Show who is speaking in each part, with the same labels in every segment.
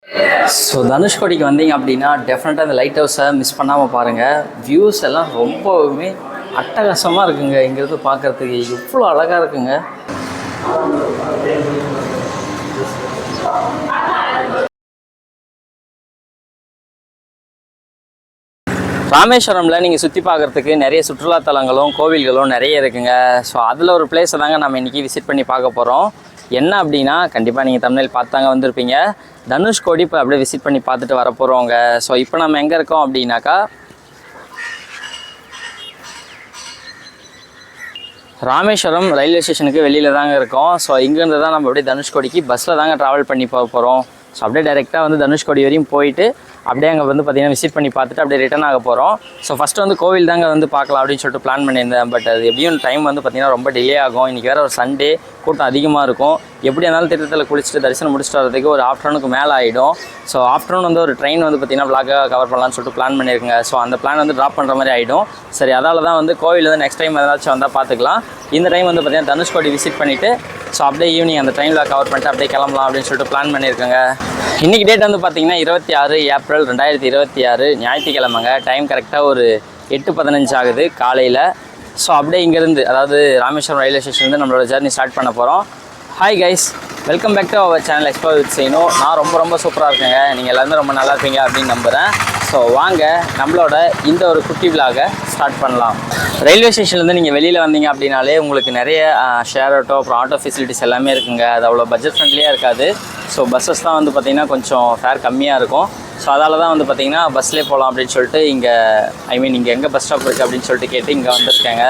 Speaker 1: So தனுஷ்கோடிக்கு வந்தீங்க அப்படின்னா டெஃபினட்டாக இந்த லைட் ஹவுஸை மிஸ் பண்ணாமல் பாருங்கள். வியூஸ் எல்லாம் ரொம்பவுமே அட்டகாசமாக இருக்குங்க. இங்கேருந்து பார்க்குறதுக்கு எவ்வளோ அழகாக இருக்குங்க. ராமேஸ்வரமில் நீங்கள் சுற்றி பார்க்குறதுக்கு நிறைய சுற்றுலாத்தலங்களும் கோவில்களும் நிறைய இருக்குங்க. ஸோ அதில் ஒரு பிளேஸை தாங்க நம்ம இன்றைக்கி விசிட் பண்ணி பார்க்க போகிறோம். என்ன அப்படின்னா கண்டிப்பாக நீங்கள் தமிழில் பார்த்தாங்க வந்திருப்பீங்க. தனுஷ்கோடி இப்போ அப்படியே விசிட் பண்ணி பார்த்துட்டு வர போகிறோங்க. ஸோ இப்போ நம்ம எங்கே இருக்கோம் அப்படின்னாக்கா ராமேஸ்வரம் ரயில்வே ஸ்டேஷனுக்கு வெளியில் தாங்க இருக்கோம். ஸோ இங்கேருந்து தான் நம்ம அப்படியே தனுஷ்கோடிக்கு பஸ்ஸில் தாங்க ட்ராவல் பண்ணி போக போகிறோம். ஸோ அப்படியே டைரெக்டாக வந்து தனுஷ்கோடி வரையும் போயிட்டு அப்படியே அங்கே வந்து பார்த்திங்கன்னா விசிட் பண்ணி பார்த்துட்டு அப்படியே ரிட்டர்ன் ஆக போகிறோம். ஸோ ஃபஸ்ட்டு வந்து கோவில் தாங்க வந்து பார்க்கலாம் அப்படின்னு சொல்லிட்டு பிளான் பண்ணியிருந்தேன். பட் அது எப்படியும் டைம் வந்து பார்த்திங்கன்னா ரொம்ப டிலே ஆகும். இன்றைக்கி வேறு ஒரு சண்டே, கூட்டம் அதிகமாக இருக்கும். எப்படி இருந்தாலும் தீர்த்தத்தில் குளிச்சுட்டு தரிசனம் முடிச்சுட்டு வரதுக்கு ஒரு ஆஃப்டர்நூனுக்கு மேலே ஆகிடும். ஸோ ஆஃப்டர்நூன் வந்து ஒரு ட்ரெயின் வந்து பார்த்திங்கன்னா விளாக்காக கவர் பண்ணலான்னு சொல்லிட்டு பிளான் பண்ணியிருக்கேங்க. ஸோ அந்த பிளான் வந்து ட்ராப் பண்ணுற மாதிரி ஆகிடும். சரி, அதால் தான் வந்து கோவில் வந்து நெக்ஸ்ட் டைம் ஏதாச்சும் வந்தால் பார்த்துக்கலாம். இந்த டைம் வந்து பார்த்திங்கன்னா தனுஷ்கோடி விசிட் பண்ணிவிட்டு ஸோ அப்படியே ஈவினிங் அந்த ட்ரெயினில் கவர் பண்ணிட்டு அப்படியே கிளம்பலாம் அப்படின்னு சொல்லிட்டு பிளான் பண்ணியிருக்கேங்க. இன்றைக்கி டேட் வந்து பார்த்திங்கன்னா 26 ஏப்ரல் 2026 ஞாயிற்றுக்கிழமைங்க. டைம் கரெக்டாக ஒரு 8:15 ஆகுது காலையில். ஸோ அப்படியே இங்கேருந்து அதாவது ராமேஸ்வரம் ரயில்வே ஸ்டேஷன்லேருந்து நம்மளோட ஜர்னி ஸ்டார்ட் பண்ண போகிறோம். Hi guys, welcome back to our channel explore with Seenu. நான் ரொம்ப சூப்பராக இருக்கேங்க. நீங்கள் எல்லாருமே ரொம்ப நல்லா இருப்பீங்க அப்படின்னு நம்புகிறேன். ஸோ வாங்க நம்மளோட இந்த ஒரு குட்டி விலாகை ஸ்டார்ட் பண்ணலாம். ரயில்வே ஸ்டேஷன்லேருந்து நீங்கள் வெளியில் வந்தீங்க அப்படின்னாலே உங்களுக்கு நிறைய ஷேர் ஆட்டோ அப்புறம் ஆட்டோ ஃபெசிலிட்டிஸ் எல்லாமே இருக்குங்க. அது அவ்வளோ பட்ஜெட் ஃப்ரெண்ட்லியாக இருக்காது. ஸோ பஸ்ஸஸ் தான் வந்து பார்த்திங்கன்னா கொஞ்சம் ஃபேர் கம்மியாக இருக்கும். ஸோ அதால் தான் வந்து பார்த்திங்கன்னா பஸ்லேயே போகலாம் அப்படின்னு சொல்லிட்டு இங்கே இங்கே எங்கே பஸ் ஸ்டாப் இருக்குது அப்படின்னு சொல்லிட்டு கேட்டு இங்கே வந்திருக்காங்க.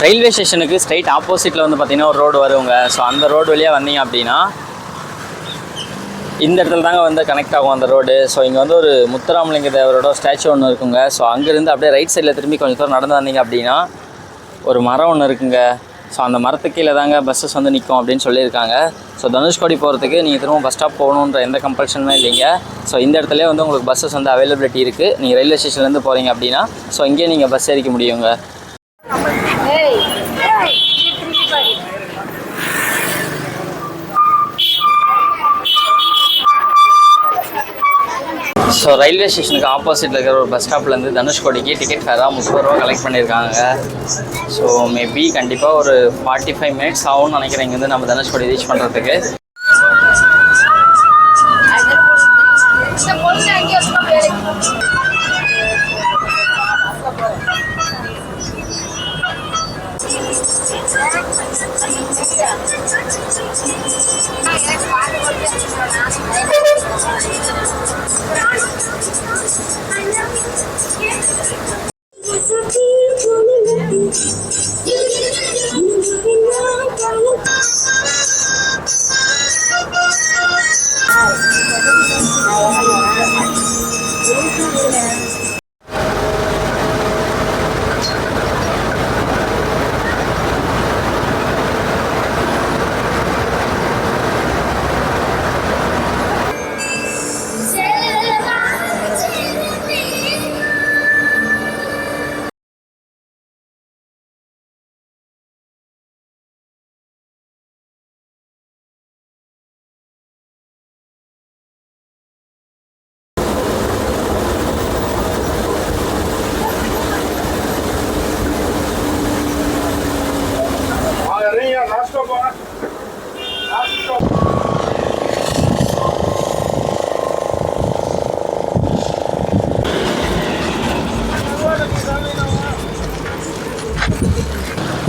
Speaker 1: ரயில்வே ஸ்டேஷனுக்கு ஸ்ட்ரைட் ஆப்போசிட்டில் வந்து பார்த்திங்கன்னா ஒரு ரோடு வருங்க. ஸோ அந்த ரோடு வழியாக வந்தீங்க அப்படின்னா இந்த இடத்துல தாங்க வந்து கனெக்ட் ஆகும் அந்த ரோடு. ஸோ இங்கே வந்து ஒரு முத்துராமலிங்க தேவரோட ஸ்டாச்சு ஒன்று இருக்குங்க. ஸோ அங்கேருந்து அப்படியே ரைட் சைடில் திரும்பி கொஞ்சம் தூரம் நடந்து வந்தீங்க அப்படின்னா ஒரு மரம் ஒன்று இருக்குங்க. ஸோ அந்த மரத்துக்கு கீழே தாங்க பஸ்ஸஸ் வந்து நிற்கும் அப்படின்னு சொல்லியிருக்காங்க. ஸோ தனுஷ்கோடி போகிறதுக்கு நீங்கள் திரும்ப பஸ் ஸ்டாப் போகணுன்ற எந்த கம்பல்ஷனுமே இல்லைங்க. ஸோ இந்த இடத்துல வந்து உங்களுக்கு பஸ்ஸஸ் வந்து அவைலபிலிட்டி இருக்குது. நீங்கள் ரயில்வே ஸ்டேஷன்லேருந்து போகிறீங்க அப்படின்னா ஸோ இங்கேயே நீங்கள் பஸ் ஏறிக்க முடியுங்க. ஸோ ரயில்வே ஸ்டேஷனுக்கு ஆப்போசிட்டில் இருக்கிற ஒரு பஸ் ஸ்டாப்லேருந்து தனுஷ்கோடிக்கு டிக்கெட் ஃபேராக 30 ரூபா கலெக்ட் பண்ணியிருக்காங்க. ஸோ மேபி கண்டிப்பாக ஒரு 45 மினிட்ஸ் ஆகும்னு நினைக்கிறேன் இங்கேருந்து நம்ம தனுஷ்கோடி ரீச் பண்ணுறதுக்கு.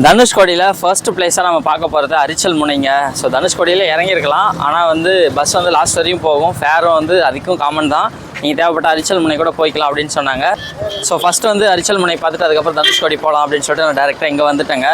Speaker 1: தனுஷ்கோடியில் ஃபர்ஸ்ட் பிளேஸாக நம்ம பார்க்க போகிறது அரிச்சல் முனைங்க. ஸோ தனுஷ்கோடியில் இறங்கியிருக்கலாம், ஆனால் வந்து பஸ் வந்து லாஸ்ட் வரையும் போகும். ஃபேரும் வந்து அதுக்கும் காமன் தான். நீங்கள் தேவைப்பட்ட அரிச்சல் முனை கூட போய்க்கலாம் அப்படின்னு சொன்னாங்க. ஸோ ஃபஸ்ட்டு வந்து அரிச்சல் முனை பார்த்துட்டு அதுக்கப்புறம் தனுஷ்கோடி போகலாம் அப்படின்னு சொல்லிட்டு நான் டேரெக்டாக இங்கே வந்துட்டேங்க.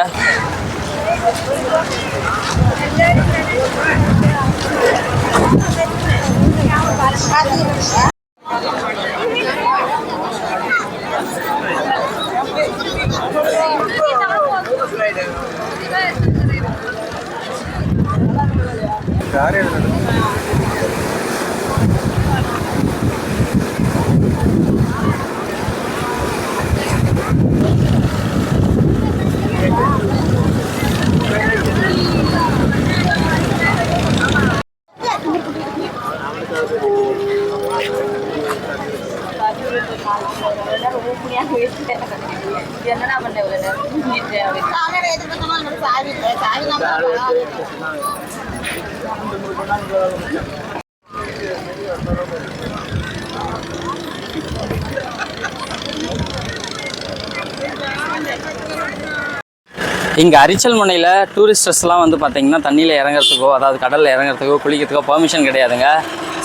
Speaker 2: என்னடா பண்ண
Speaker 1: இங்கே அரிச்சல் முனையில் டூரிஸ்டர்ஸ்லாம் வந்து பார்த்திங்கன்னா தண்ணியில் இறங்குறதுக்கோ அதாவது கடலில் இறங்குறதுக்கோ குளிக்கிறதுக்கோ பெர்மிஷன் கிடையாதுங்க.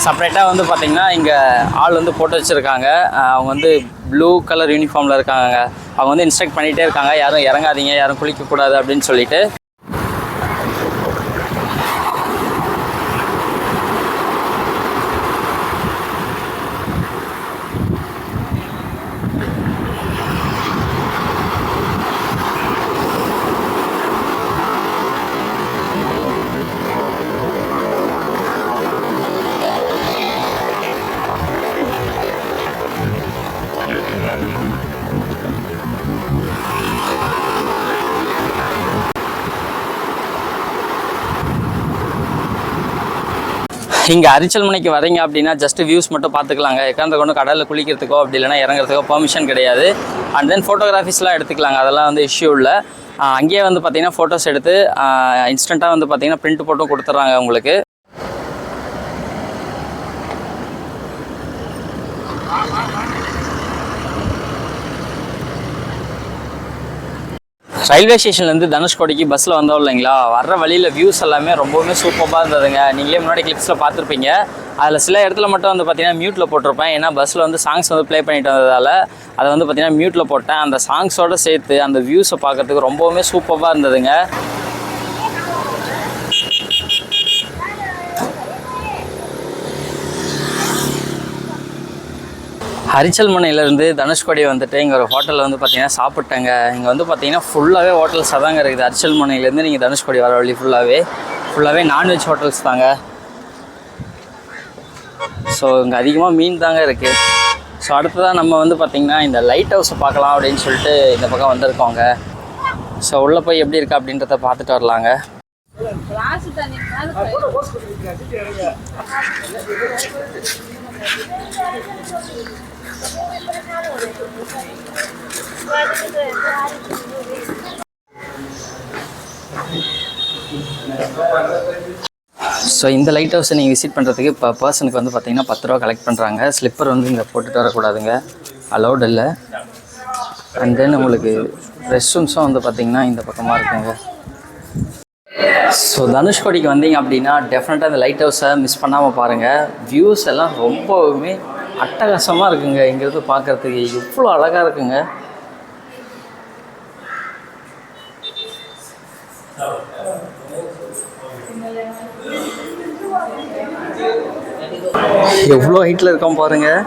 Speaker 1: செப்பரேட்டாக வந்து பார்த்திங்கன்னா இங்கே ஆள் வந்து போட்டு வச்சுருக்காங்க. அவங்க வந்து ப்ளூ கலர் யூனிஃபார்மில் இருக்காங்க. அவங்க வந்து இன்ஸ்ட்ரக்ட் பண்ணிகிட்டே இருக்காங்க, யாரும் இறங்காதீங்க, யாரும் குளிக்கக்கூடாது அப்படின்னு சொல்லிட்டு. இங்கே அரிச்சல் முனைக்கு வரீங்க அப்படின்னா ஜஸ்ட் வியூஸ் மட்டும் பார்த்துக்கலாங்க. எக்காந்த கொண்டு கடலில் குளிக்கிறதுக்கோ அப்படி இல்லைனா இறங்குறதுக்கோ பெர்மிஷன் கிடையாது. அண்ட் தென் ஃபோட்டோகிராஃபிஸ்லாம் எடுத்துக்கலாங்க, அதெல்லாம் வந்து இஷ்யூ இல்லை. அங்கேயே வந்து பார்த்திங்கன்னா ஃபோட்டோஸ் எடுத்து இன்ஸ்டண்ட்டாக வந்து பார்த்திங்கன்னா பிரிண்ட் போட்டும் கொடுத்துட்றாங்க உங்களுக்கு. ரயில்வே ஸ்டேஷன்லேருந்து தனுஷ்கோடிக்கு பஸ்ஸில் வந்தோம் இல்லைங்களா, வர்ற வழியில் வியூஸ் எல்லாமே ரொம்பவுமே சூப்பராக இருந்ததுங்க. நீங்களே முன்னாடி கிளிப்ஸில் பார்த்துருப்பீங்க. அதில் சில இடத்துல மட்டும் வந்து பார்த்திங்கன்னா மியூட்டில் போட்டிருப்பேன். ஏன்னா பஸ்ஸில் வந்து சாங்ஸ் வந்து ப்ளே பண்ணிட்டு வந்ததால் அதை வந்து பார்த்திங்கன்னா மியூட்டில் போட்டேன். அந்த சாங்ஸோடு சேர்த்து அந்த வியூஸை பார்க்குறதுக்கு ரொம்பவுமே சூப்பராக இருந்ததுங்க. அரிச்சல் முனையிலேருந்து தனுஷ்கோடி வந்துட்டு இங்கே ஒரு ஹோட்டலில் வந்து பார்த்திங்கன்னா சாப்பிட்டேங்க. இங்கே வந்து பார்த்திங்கன்னா ஃபுல்லாகவே ஹோட்டல்ஸ் தாங்க இருக்குது. அரிச்சல் முனையிலேருந்து நீங்கள் தனுஷ்கோடி வர வழி ஃபுல்லாகவே நான்வெஜ் ஹோட்டல்ஸ் தாங்க. ஸோ இங்கே அதிகமாக மீன் தாங்க இருக்குது. ஸோ அடுத்ததான் நம்ம வந்து பார்த்திங்கன்னா இந்த லைட் ஹவுஸை பார்க்கலாம் அப்படின்னு சொல்லிட்டு இந்த பக்கம் வந்திருக்கோங்க. ஸோ உள்ளே போய் எப்படி இருக்கா அப்படின்றத பார்த்துட்டு வரலாங்க. ஸோ இந்த லைட் ஹவுஸை நீங்கள் விசிட் பண்ணுறதுக்கு இப்போ பர்சனுக்கு வந்து பார்த்திங்கன்னா 10 ரூபா கலெக்ட் பண்ணுறாங்க. ஸ்லிப்பர் வந்து இங்கே போட்டுட்டு வரக்கூடாதுங்க, அலௌட் இல்லை. அண்ட் தென் உங்களுக்கு ரெஸ்ட் ரூம்ஸும் வந்து பார்த்திங்கன்னா இந்த பக்கமாக இருக்குங்க. ஸோ தனுஷ்கோடிக்கு வந்தீங்க அப்படின்னா டெஃபினட்டாக இந்த லைட் ஹவுஸை மிஸ் பண்ணாமல் பாருங்கள். வியூஸ் எல்லாம் ரொம்பவுமே அட்டகாசமாக இருக்குங்க. இங்கேருந்து பார்க்குறதுக்கு எவ்வளோ அழகாக இருக்குங்க. எவ்வளோ ஹைட்டில் இருக்கோம் பாருங்கள்.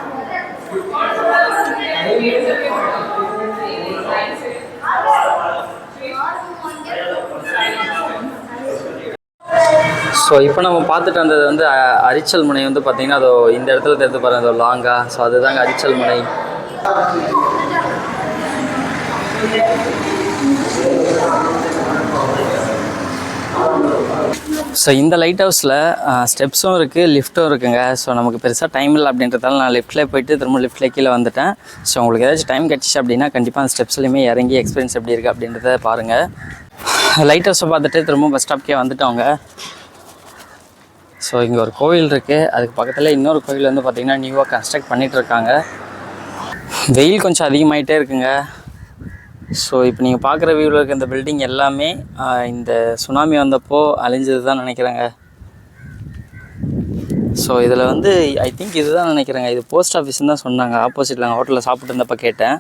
Speaker 1: ஸோ இப்போ நம்ம பார்த்துட்டு வந்தது வந்து அரிச்சல் முனை வந்து பார்த்திங்கன்னா அதோ இந்த இடத்துல தெரிந்து பாருங்கள், அதோ லாங்கா. ஸோ அதுதாங்க அரிச்சல் முனை. ஸோ இந்த லைட் ஹவுஸில் ஸ்டெப்ஸும் இருக்குது, லிஃப்ட்டும் இருக்குங்க. ஸோ நமக்கு பெருசாக டைம் இல்லை அப்படின்றதால நான் லிஃப்ட்லேயே போயிட்டு திரும்ப லிஃப்ட்லேயே கீழே வந்துட்டேன். ஸோ உங்களுக்கு ஏதாச்சும் டைம் கிடச்சிச்சு அப்படின்னா கண்டிப்பாக அந்த ஸ்டெப்ஸ்லையுமே இறங்கி எக்ஸ்பீரியன்ஸ் எப்படி இருக்குது அப்படின்றத பாருங்கள். லைட் ஹவுஸை பார்த்துட்டு திரும்ப பஸ் ஸ்டாப்க்கே வந்துட்டோங்க. ஸோ இங்கே ஒரு கோவில் இருக்குது, அதுக்கு பக்கத்தில் இன்னொரு கோவில் வந்து பார்த்திங்கன்னா நியூவாக கன்ஸ்ட்ரக்ட் பண்ணிகிட்ருக்காங்க. வெயில் கொஞ்சம் அதிகமாகிட்டே இருக்குங்க. ஸோ இப்போ நீங்கள் பார்க்குற வியூவில் இருக்க இந்த பில்டிங் எல்லாமே இந்த சுனாமி வந்தப்போ அழிஞ்சது தான் நினைக்கிறேங்க. ஸோ இதில் வந்து ஐ திங்க் இது தான் நினைக்கிறேங்க. இது போஸ்ட் ஆஃபீஸ்ன்னு தான் சொன்னாங்க. ஆப்போசிட்டில் நாங்கள் ஹோட்டலில் சாப்பிட்டு இருந்தப்போ கேட்டேன்,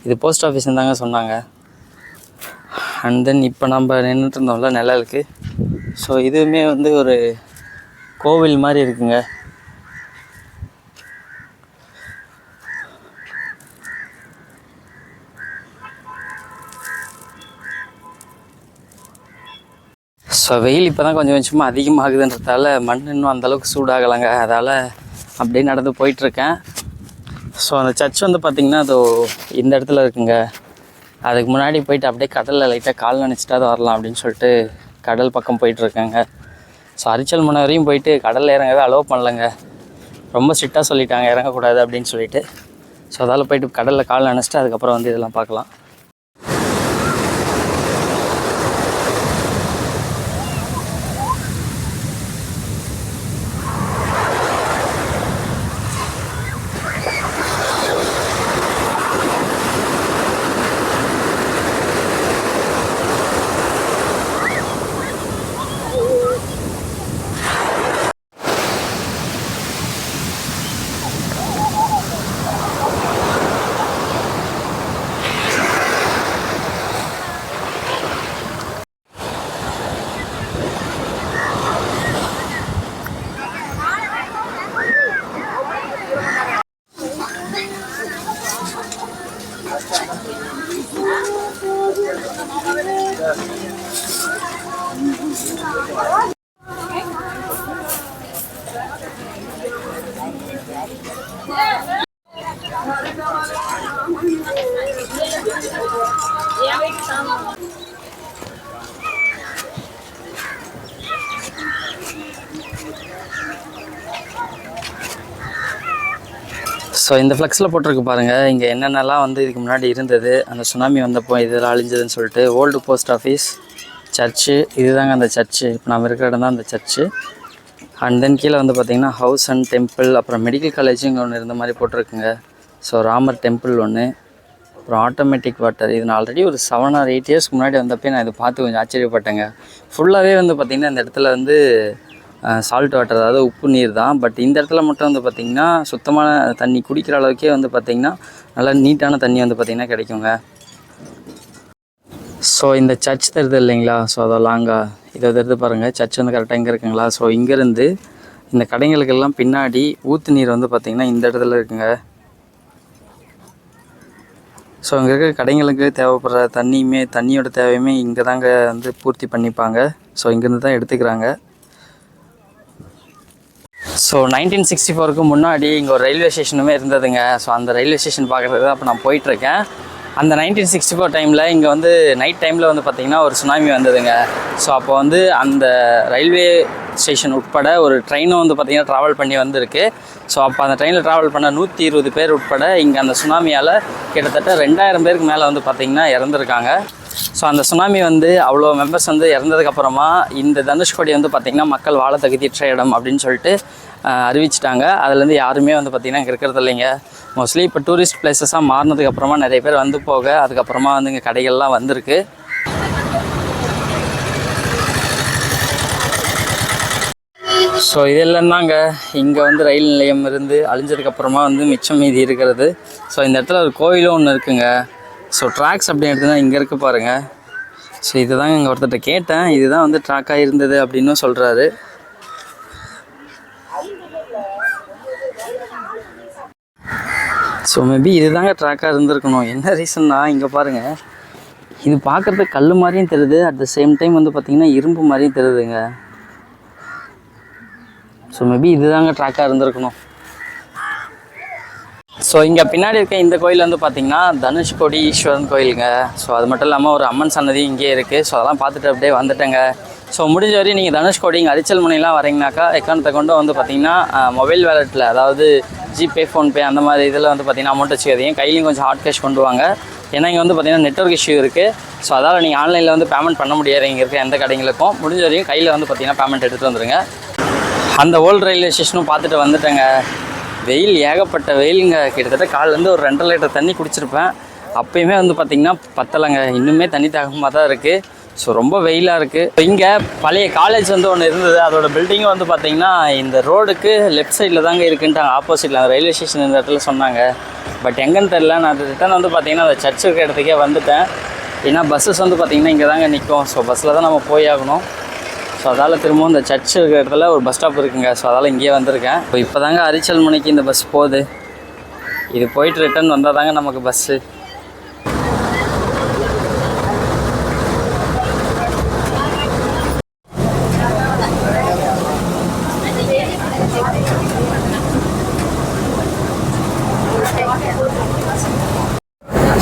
Speaker 1: இது போஸ்ட் ஆஃபீஸ்ன்னு தாங்க சொன்னாங்க. அண்ட் தென் இப்போ நம்ம நின்றுட்டு இருந்தோம்ல நிழலுக்கு, ஸோ இதுவுமே வந்து ஒரு கோவில் மாதிரி இருக்குங்க. ஸோ வெயில் இப்போ தான் கொஞ்சம் கொஞ்சமாக அதிகமாகுதுன்றதால மண் இன்னும் அந்தளவுக்கு சூடாகலைங்க. அதால் அப்படியே நடந்து போயிட்டுருக்கேன். ஸோ அந்த சர்ச் வந்து பார்த்திங்கன்னா அது இந்த இடத்துல இருக்குங்க. அதுக்கு முன்னாடி போயிட்டு அப்படியே கடலில் லைட்டாக கால் நினச்சிட்டாவது வரலாம் அப்படின்னு சொல்லிட்டு கடல் பக்கம் போயிட்டுருக்கேங்க. ஸோ அரிச்சல் முனை வரையும் போயிட்டு கடலில் இறங்கவே அலோவ் பண்ணலைங்க. ரொம்ப ஸ்ட்ரிக்டாக சொல்லிட்டாங்க இறங்கக்கூடாது அப்படின்னு சொல்லிட்டு. ஸோ அதால் போயிட்டு கடலில் கால் நினச்சிட்டு அதுக்கப்புறம் வந்து இதெல்லாம் பார்க்கலாம். ஸோ இந்த ஃப்ளெக்ஸில் போட்டிருக்கு பாருங்கள், இங்கே என்னென்னலாம் வந்து இதுக்கு முன்னாடி இருந்தது, அந்த சுனாமி வந்தப்போ இதெல்லாம் அழிஞ்சதுன்னு சொல்லிட்டு. ஓல்டு போஸ்ட் ஆஃபீஸ், சர்ச்சு, இதுதாங்க அந்த சர்ச்சு. இப்போ நம்ம இருக்கிற இடம் தான் அந்த சர்ச்சு. அண்ட் தென் கீழே வந்து பார்த்திங்கன்னா ஹவுஸ் அண்ட் டெம்பிள், அப்புறம் மெடிக்கல் காலேஜும் இங்கே ஒன்று இருந்த மாதிரி போட்டிருக்குங்க. ஸோ ராமர் டெம்பிள் ஒன்று, அப்புறம் ஆட்டோமேட்டிக் வாட்டர். இது நான் ஆல்ரெடி ஒரு 7 or 8 years முன்னாடி வந்தப்போ நான் இதை பார்த்து கொஞ்சம் ஆச்சரியப்பட்டேங்க. ஃபுல்லாகவே வந்து பார்த்திங்கன்னா இந்த இடத்துல வந்து சால்ட் வாட்டர், அதாவது உப்பு நீர் தான். பட் இந்த இடத்துல மட்டும் வந்து பார்த்திங்கன்னா சுத்தமான தண்ணி, குடிக்கிற அளவுக்கே வந்து பார்த்திங்கன்னா நல்லா நீட்டான தண்ணி வந்து பார்த்திங்கன்னா கிடைக்குங்க. ஸோ இந்த சர்ச் தெரியுது இல்லைங்களா, ஸோ அதெல்லாம் அங்கே இதை தெரிஞ்சு பாருங்கள், சர்ச் வந்து கரெக்டாக இங்கே இருக்குங்களா. ஸோ இங்கேருந்து இந்த கடைகளுக்கெல்லாம் பின்னாடி ஊற்று நீர் வந்து பார்த்திங்கன்னா இந்த இடத்துல இருக்குங்க. ஸோ இங்கே இருக்க கடைங்களுக்கு தேவைப்படுற தண்ணியோட தேவையுமே இங்கே தாங்க வந்து பூர்த்தி பண்ணிப்பாங்க. ஸோ இங்கேருந்து தான் எடுத்துக்கிறாங்க. ஸோ 1964க்கு முன்னாடி இங்கே ஒரு ரயில்வே ஸ்டேஷனுமே இருந்ததுங்க. ஸோ அந்த ரயில்வே ஸ்டேஷன் பார்க்குறது தான் இப்போ நான் போயிட்டுருக்கேன். அந்த 1964 டைமில் இங்கே வந்து நைட் டைமில் வந்து பார்த்திங்கன்னா ஒரு சுனாமி வந்ததுங்க. ஸோ அப்போ வந்து அந்த ரயில்வே ஸ்டேஷன் உட்பட ஒரு ட்ரெயினும் வந்து பார்த்திங்கன்னா ட்ராவல் பண்ணி வந்திருக்கு. ஸோ அப்போ அந்த ட்ரெயினில் ட்ராவல் பண்ண 120 பேர் உட்பட இங்கே அந்த சுனாமியால் கிட்டத்தட்ட 2000 பேருக்கு மேலே வந்து பார்த்திங்கன்னா இறந்துருக்காங்க. ஸோ அந்த சுனாமி வந்து அவ்வளோ மெம்பர்ஸ் வந்து இறந்ததுக்கப்புறமா இந்த தனுஷ்கோடி வந்து பார்த்திங்கன்னா மக்கள் வாழ தகுதியற்ற இடம் அப்படின்னு சொல்லிட்டு அறிவிச்சிட்டாங்க. அதுலேருந்து யாருமே வந்து பார்த்திங்கன்னா இங்கே இருக்கிறது இல்லைங்க. மோஸ்ட்லி இப்போ டூரிஸ்ட் பிளேஸஸாக மாறினதுக்கப்புறமா நிறைய பேர் வந்து போக, அதுக்கப்புறமா வந்து இங்கே கடைகள்லாம் வந்திருக்கு. ஸோ இதெல்லாம் தாங்க இங்கே வந்து ரயில் நிலையம் இருந்து அழிஞ்சதுக்கப்புறமா வந்து மிச்சம் மீதி இருக்கிறது. ஸோ இந்த இடத்துல ஒரு கோயிலும் ஒன்று இருக்குங்க. ஸோ ட்ராக்ஸ் அப்படின்னு எடுத்துனா இங்கே இருக்குது பாருங்கள். ஸோ இதுதாங்க இங்கே ஒருத்தர்கிட்ட கேட்டேன், இதுதான் வந்து ட்ராக்காக இருந்தது அப்படின்னு சொல்கிறாரு. ஸோ மேபி இதுதாங்க ட்ராக்காக இருந்திருக்கணும். என்ன ரீசன்னா இங்கே பாருங்கள், இது பார்க்குறதுக்கு கல் மாதிரியும் தெரியுது, அட் த சேம் டைம் வந்து பார்த்திங்கன்னா இரும்பு மாதிரியும் தெரியுதுங்க. ஸோ மேபி இதுதாங்க ட்ராக்காக இருந்திருக்கணும். ஸோ இங்கே பின்னாடி இருக்க இந்த கோயில் வந்து பார்த்திங்கன்னா தனுஷ்கோடி ஈஸ்வரன் கோயிலுங்க. ஸோ அது மட்டும் இல்லாமல் ஒரு அம்மன் சன்னதி இங்கேயே இருக்குது. ஸோ அதெல்லாம் பார்த்துட்டு அப்படியே வந்துட்டேங்க. ஸோ முடிஞ்ச வரையும் நீங்கள் தனுஷ்கோடி இங்கே அரிச்சல் முனையெல்லாம் வரீங்கனாக்கா எக்காரணத்தை கொண்டு வந்து பார்த்திங்கன்னா மொபைல் வேலெட்டில், அதாவது ஜிபே, ஃபோன்பே அந்த மாதிரி இதில் வந்து பார்த்திங்கன்னா அமௌண்ட் வச்சுக்காதீங்க. கையிலையும் கொஞ்சம் ஹார்ட் கேஷ் கொண்டு வாங்க. ஏன்னா இங்கே வந்து பார்த்திங்கன்னா நெட்வொர்க் இஷ்யூ இருக்குது. ஸோ அதால் நீங்கள் ஆன்லைனில் வந்து பேமெண்ட் பண்ண முடியாது இங்கே இருக்க எந்த கடைங்களுக்கும். முடிஞ்ச வரையும் கையில் வந்து பார்த்திங்கன்னா பேமெண்ட் எடுத்துகிட்டு வந்துடுங்க. அந்த ஓல்டு ரயில்வே ஸ்டேஷனும் பார்த்துட்டு வந்துட்டேங்க. வெயில், ஏகப்பட்ட வெயிலுங்க. கிட்டத்தட்ட காலிலேருந்து ஒரு 2.5 லிட்டர் தண்ணி குடிச்சிருப்பேன். அப்போயுமே வந்து பார்த்திங்கன்னா பத்தலைங்க, இன்னுமே தண்ணி தாகமாக தான் இருக்குது. ஸோ ரொம்ப வெயிலாக இருக்குது. இங்கே பழைய காலேஜ் வந்து ஒன்று இருந்தது, அதோட பில்டிங்கும் வந்து பார்த்திங்கன்னா இந்த ரோடுக்கு லெஃப்ட் சைடில் தாங்க இருக்குன்ட்டாங்க, ஆப்போசிட்டில். அந்த ரயில்வே ஸ்டேஷன் இந்த இடத்துல சொன்னாங்க. பட் எங்கன்னு தெரில. நான் ரிட்டன் வந்து பார்த்திங்கன்னா அந்த சர்ச் இருக்கிற இடத்துக்கே வந்துட்டேன். ஏன்னா பஸ்ஸஸ் வந்து பார்த்திங்கன்னா இங்கே தாங்க நிற்கும். ஸோ பஸ்ஸில் தான் நம்ம போய் ஆகணும். ஸோ அதால் திரும்பவும் இந்த சர்ச் இருக்கிற இடத்துல ஒரு பஸ் ஸ்டாப் இருக்குங்க. ஸோ அதால் இங்கேயே வந்திருக்கேன். இப்போ தாங்க அரிச்சல் முனைக்கு இந்த பஸ் போகுது. இது போயிட்டு ரிட்டன் வந்தால் தாங்க நமக்கு பஸ்ஸு.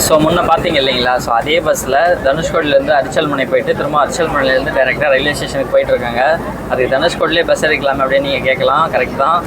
Speaker 1: ஸோ முன்னே பார்த்தீங்க இல்லைங்களா, ஸோ அதே பஸ்ஸில் தனுஷ்கோடியிலேருந்து அரிச்சல் முனை போயிட்டு திரும்ப அரிச்சல் முனையிலேருந்து டேரெக்டாக ரயில்வே ஸ்டேஷனுக்கு போயிட்டுருக்காங்க. அதுக்கு தனுஷ்கோடிலே பஸ் எடுக்கலாமே அப்படின்னு நீங்கள் கேட்கலாம். கரெக்ட் தான்.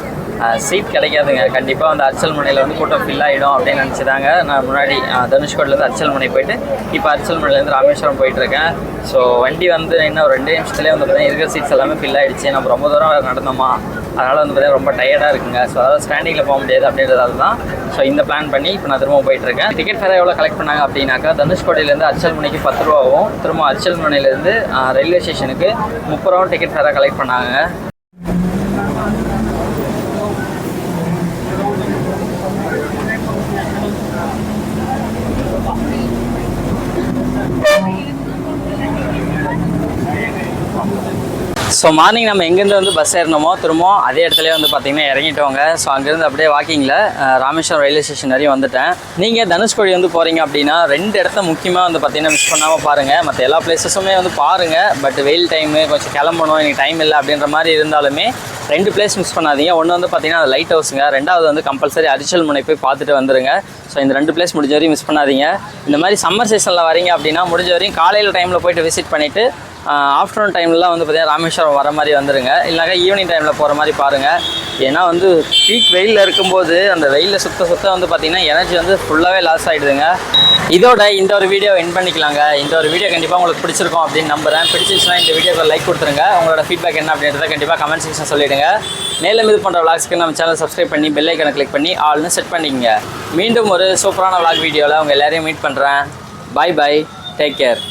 Speaker 1: சீட் கிடைக்காதுங்க. கண்டிப்பாக வந்து அர்ச்சல் முனையில் வந்து கூட்டம் ஃபில் ஆகிடும் அப்படின்னு நினச்சிதாங்க நான் முன்னாடி தனுஷ்கோடிலேருந்து அர்ச்சல் முனை போயிட்டு இப்போ அர்ச்சல் முனையிலேருந்து ராமேஸ்வரம் போயிட்டுருக்கேன். ஸோ வண்டி வந்து இன்னும் 2 நிமிஷத்துலேயே வந்து பார்த்தீங்கன்னா இருக்கிற சீட்ஸ் எல்லாமே ஃபில் ஆகிடுச்சு. நம்ம ரொம்ப தூரம் நடந்தோமா, அதனால் வந்து பார்த்தீங்கன்னா ரொம்ப டயர்டாக இருக்குங்க. ஸோ அதாவது ஸ்டாண்டிங்கில் போக முடியாது அப்படின்றதால தான் ஸோ இந்த பிளான் பண்ணி இப்போ நான் திரும்ப போயிட்டுருக்கேன். டிக்கெட் ஃபேர் எவ்வளோ கலெக்ட் பண்ணாங்க அப்படின்னாக்கா தனுஷ்கோடியிலேருந்து அர்ச்சல் முனைக்கு 10 ரூபாவும், திரும்ப அர்ச்சல் முனையிலேருந்து ரயில்வே ஸ்டேஷனுக்கு 30 ரூபாவும் டிக்கெட் ஃபேராக கலெக்ட் பண்ணாங்க. ஸோ மார்னிங் நம்ம எங்கேருந்து வந்து பஸ் ஏறினோமோ திரும்பவும் அதே இடத்துலேயே வந்து பார்த்திங்கன்னா இறங்கிட்டோங்க. ஸோ அங்கேருந்து அப்படியே வாக்கிங்கில் ராமேஸ்வரம் ரயில்வே ஸ்டேஷன் வரையும் வந்துட்டேன். நீங்கள் தனுஷ்கோடி வந்து போகிறீங்க அப்படின்னா 2 இடத்த முக்கியமாக வந்து பார்த்திங்கன்னா மிஸ் பண்ணாமல் பாருங்கள். மற்ற எல்லா பிளேஸஸுமே வந்து பாருங்கள். பட் வெயில் டைமு கொஞ்சம் கிளம்பணும், எனக்கு டைம் இல்லை அப்படின்ற மாதிரி இருந்தாலுமே 2 பிளேஸ் மிஸ் பண்ணாதீங்க. ஒன்று வந்து பார்த்திங்கன்னா அது லைட் ஹவுஸுங்க, 2வது வந்து கம்பல்சரி அரிச்சல் முனை போய் பார்த்துட்டு வந்துடுங்க. ஸோ இந்த 2 பிளேஸ் முடிஞ்ச வரையும் மிஸ் பண்ணாதீங்க. இந்த மாதிரி சம்மர் சீசனில் வரீங்க அப்படின்னா முடிஞ்ச வரையும் காலையில் டைமில் போய்ட்டு விசிட் பண்ணிவிட்டு ஆஃப்டர்நூன் டைம்லாம் வந்து பார்த்திங்கன்னா ராமேஸ்வரம் வர மாதிரி வந்துடுங்க. இல்லைனாக்கா ஈவினிங் டைமில் போகிற மாதிரி பாருங்கள். ஏன்னா வந்து பீக் வெயிலில் இருக்கும்போது அந்த வெயிலில் சுத்த வந்து பார்த்திங்கன்னா எனர்ஜி வந்து ஃபுல்லாகவே லாஸ் ஆகிடுதுங்க. இதோட இந்த ஒரு வீடியோ எண்ட் பண்ணிக்கலாங்க. இந்த ஒரு வீடியோ கண்டிப்பாக உங்களுக்கு பிடிச்சிருக்கும் அப்படின்னு நம்புகிறேன். பிடிச்சிருச்சுன்னா இந்த வீடியோக்கு லைக் கொடுத்துருங்க. உங்களோட ஃபீட்பேக் என்ன அப்படின்றத கண்டிப்பாக கமெண்ட் செக்ஷன் சொல்லிவிடுங்க. மேலும் இது பண்ணுற விளாக்ஸ்க்கு நம்ம சேனல் சப்ஸ்கிரைப் பண்ணி பெல் ஐக்கனை கிளிக் பண்ணி ஆல்னு செட் பண்ணிக்கங்க. மீண்டும் ஒரு சூப்பரான விளாக் வீடியோவில் உங்கள் எல்லாரையும் மீட் பண்ணுறேன். பாய் பாய், டேக் கேர்.